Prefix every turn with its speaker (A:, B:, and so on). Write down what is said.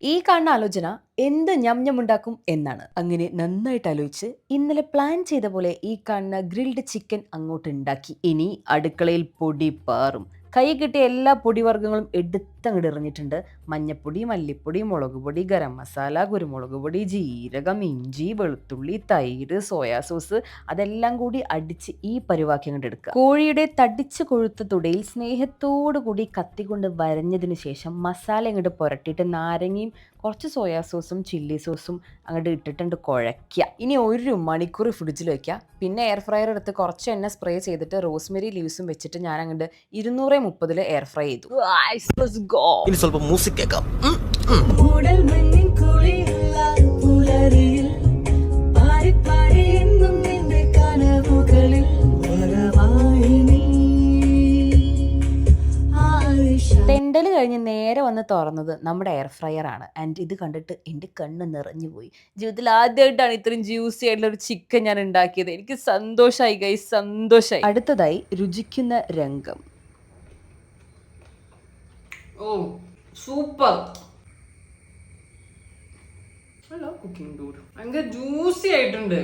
A: ഈ കാണുന്ന ആലോചന എന്ത് ഞമ്ഞമുണ്ടാക്കും എന്നാണ്. അങ്ങനെ നന്നായിട്ട് ആലോചിച്ച് ഇന്നലെ പ്ലാൻ ചെയ്ത പോലെ ഈ കാണുന്ന ഗ്രിൽഡ് ചിക്കൻ അങ്ങോട്ട് ഉണ്ടാക്കി. ഇനി അടുക്കളയിൽ പൊടി പാറും. കൈ കിട്ടിയ എല്ലാ പൊടിവർഗ്ഗങ്ങളും എടുത്തങ്ങോട്ട് എറിഞ്ഞിട്ടുണ്ട്. മഞ്ഞപ്പൊടി, മല്ലിപ്പൊടി, മുളക് പൊടി, ഗരം മസാല, കുരുമുളക് പൊടി, ജീരകം, ഇഞ്ചി, വെളുത്തുള്ളി, തൈര്, സോയാ സോസ് അതെല്ലാം കൂടി അടിച്ച് ഈ പരുവാക്കി അങ്ങോട്ട് എടുക്കുക. കോഴിയുടെ തടിച്ച് കൊഴുത്ത തുടയിൽ സ്നേഹത്തോടു കൂടി കത്തിക്കൊണ്ട് വരഞ്ഞതിന് ശേഷം മസാല അങ്ങോട്ട് പുരട്ടിയിട്ട് നാരങ്ങയും കുറച്ച് സോയാ സോസും ചില്ലി സോസും അങ്ങോട്ട് ഇട്ടിട്ടുണ്ട് കുഴയ്ക്കുക. ഇനി 1 മണിക്കൂർ ഫ്രിഡ്ജിൽ വയ്ക്കുക. പിന്നെ എയർ ഫ്രയർ എടുത്ത് കുറച്ച് എണ്ണ സ്പ്രേ ചെയ്തിട്ട് റോസ്മെരി ലീവ്സും വെച്ചിട്ട് ഞാൻ അങ്ങോട്ട് 230 എയർ ഫ്രൈ ചെയ്തു.
B: ഇനി സ്വല്പം മ്യൂസിക് കേൾക്കാം.
A: തെണ്ടൽ കഴിഞ്ഞ് നേരെ വന്ന് തുറന്നത് നമ്മുടെ എയർ ഫ്രയർ ആണ്. ആൻഡ് ഇത് കണ്ടിട്ട് എൻ്റെ കണ്ണ് നിറഞ്ഞു പോയി. ജീവിതത്തിൽ ആദ്യമായിട്ടാണ് ഇത്രയും ജ്യൂസി ആയിട്ടുള്ള ഒരു ചിക്കൻ ഞാൻ ഉണ്ടാക്കിയത്. എനിക്ക് സന്തോഷമായി ഗൈസ്, സന്തോഷമായി. അടുത്തതായി രുചിക്കുന്ന രംഗം. ഓ സൂപ്പർ. കുക്കിംഗ് ഡൂഡ് ഭയങ്കര ജ്യൂസി ആയിട്ടുണ്ട്.